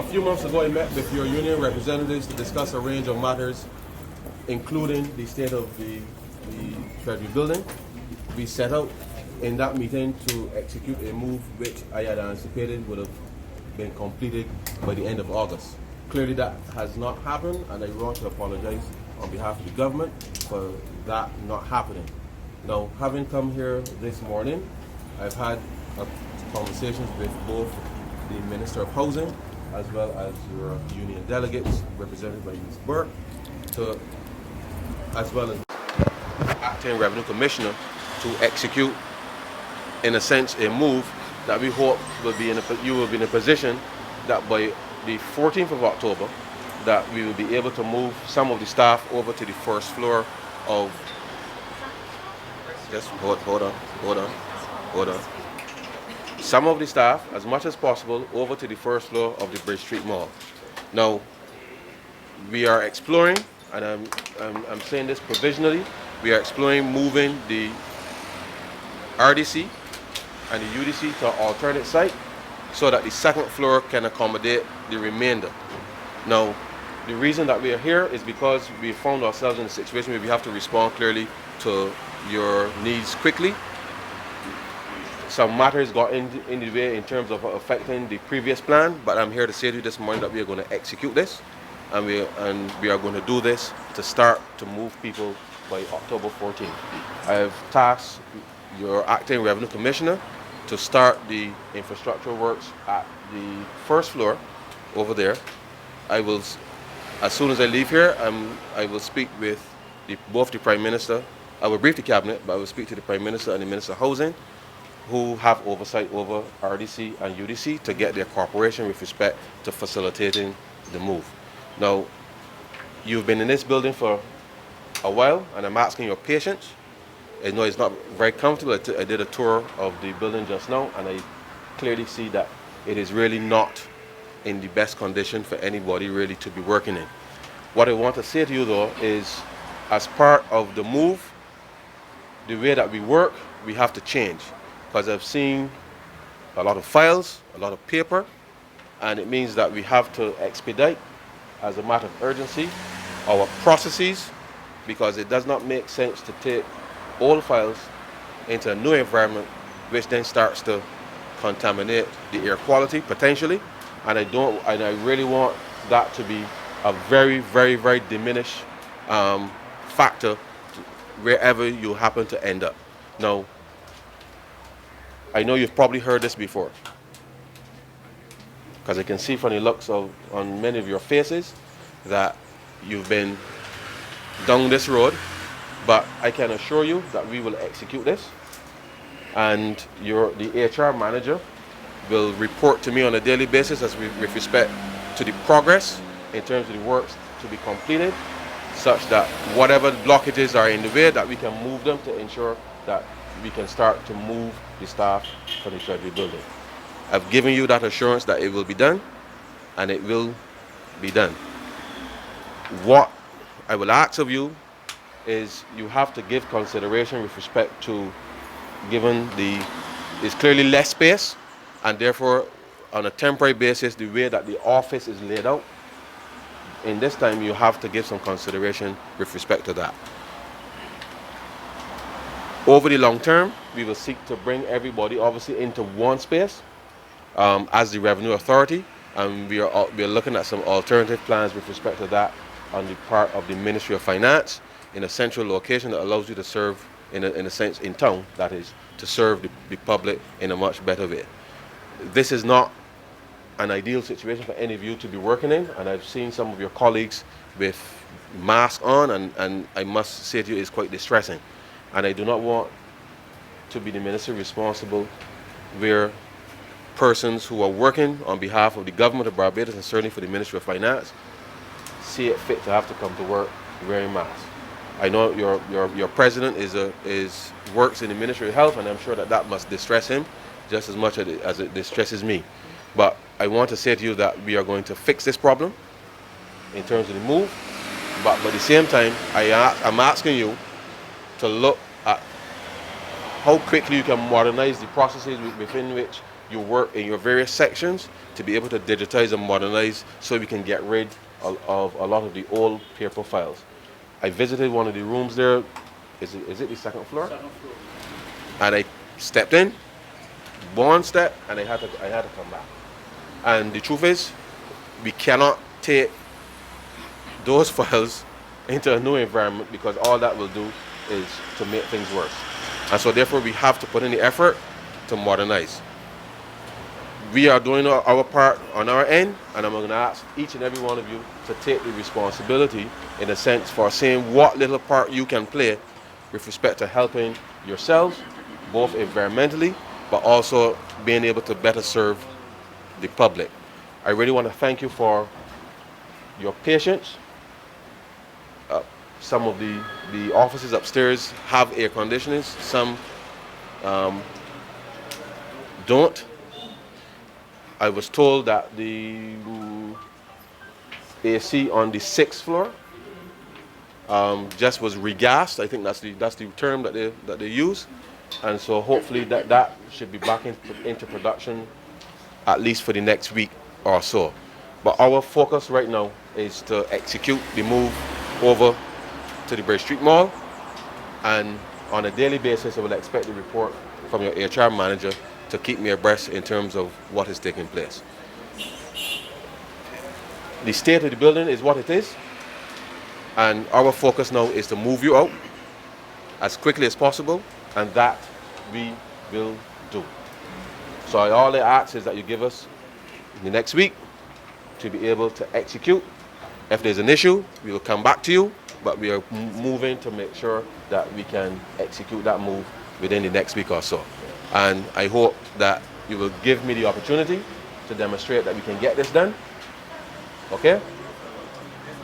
A few months ago, I met with your union representatives to discuss a range of matters, including the state of the Treasury Building. We set out in that meeting to execute a move which I had anticipated would have been completed by the end of August. Clearly that has not happened, and I want to apologize on behalf of the government for that not happening. Now, having come here this morning, I've had conversations with both the Minister of Housing as well as your union delegates represented by Ms. Burke, as well as Acting Revenue Commissioner, to execute, in a sense, a move that we hope you will be in a position that by the 14th of October, that we will be able to move some of the staff over to the first floor of. Just hold on. Some of the staff, as much as possible, over to the first floor of the Bridge Street Mall. Now, we are exploring, and I'm saying this provisionally, we are exploring moving the RDC and the UDC to an alternate site so that the second floor can accommodate the remainder. Now, the reason that we are here is because we found ourselves in a situation where we have to respond clearly to your needs quickly. Some matters got in the way in terms of affecting the previous plan, but I'm here to say to you this morning that we are going to execute this, and we are going to do this to start to move people by October 14th. I have tasked your Acting Revenue Commissioner to start the infrastructure works at the first floor over there. I will, as soon as I leave here, I will speak with both the Prime Minister. I will brief the Cabinet, but I will speak to the Prime Minister and the Minister of Housing, who have oversight over RDC and UDC, to get their cooperation with respect to facilitating the move. Now, you've been in this building for a while, and I'm asking your patience. I know it's not very comfortable. I did a tour of the building just now, and I clearly see that it is really not in the best condition for anybody really to be working in. What I want to say to you though is, as part of the move, the way that we work, we have to change. Because I've seen a lot of files, a lot of paper, and it means that we have to expedite, as a matter of urgency, our processes, because it does not make sense to take old files into a new environment, which then starts to contaminate the air quality potentially. And I really want that to be a very, very, very diminished factor wherever you happen to end up. Now, I know you've probably heard this before, because I can see from the looks on many of your faces that you've been down this road, but I can assure you that we will execute this, and the HR manager will report to me on a daily basis with respect to the progress in terms of the works to be completed, such that whatever blockages are in the way, that we can move them to ensure that we can start to move the staff for the Treasury Building. I've given you that assurance that it will be done, and it will be done. What I will ask of you is you have to give consideration with respect to, given there's clearly less space, and therefore on a temporary basis, the way that the office is laid out, in this time you have to give some consideration with respect to that. Over the long term, we will seek to bring everybody obviously into one space as the Revenue Authority, and we are looking at some alternative plans with respect to that on the part of the Ministry of Finance, in a central location that allows you to serve, in a sense, in town, that is, to serve the public in a much better way. This is not an ideal situation for any of you to be working in, and I've seen some of your colleagues with masks on, and I must say to you, it's quite distressing. And I do not want to be the minister responsible where persons who are working on behalf of the government of Barbados, and certainly for the Ministry of Finance, see it fit to have to come to work wearing masks. I know your president works in the Ministry of Health, and I'm sure that must distress him just as much as it distresses me. But I want to say to you that we are going to fix this problem in terms of the move, but at the same time, I'm asking you to look at how quickly you can modernize the processes within which your work in your various sections to be able to digitize and modernize so we can get rid of a lot of the old paper files. I visited one of the rooms there. Is it the second floor? Second floor. And I stepped in, one step, and I had to come back. And the truth is, we cannot take those files into a new environment, because all that will do is to make things worse. And so therefore we have to put in the effort to modernize. We are doing our part on our end, and I'm going to ask each and every one of you to take the responsibility, in a sense, for saying what little part you can play with respect to helping yourselves, both environmentally, but also being able to better serve the public. I really want to thank you for your patience. Some of the offices upstairs have air conditioners, some don't. I was told that the AC on the 6th floor just was regassed. I think that's the term that they use, and so hopefully that should be back into production at least for the next week or so. But our focus right now is to execute the move over to the Bray Street Mall, and on a daily basis I will expect a report from your HR manager to keep me abreast in terms of what is taking place. The state of the building is what it is, and our focus now is to move you out as quickly as possible, and that we will do. So all I ask is that you give us the next week to be able to execute. If there's an issue, we will come back to you, but we are moving to make sure that we can execute that move within the next week or so. And I hope that you will give me the opportunity to demonstrate that we can get this done, okay?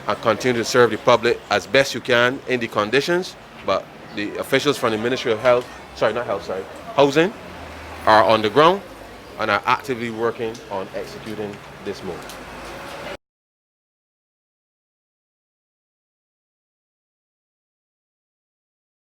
And continue to serve the public as best you can in the conditions, but the officials from the Ministry of Housing are on the ground and are actively working on executing this move.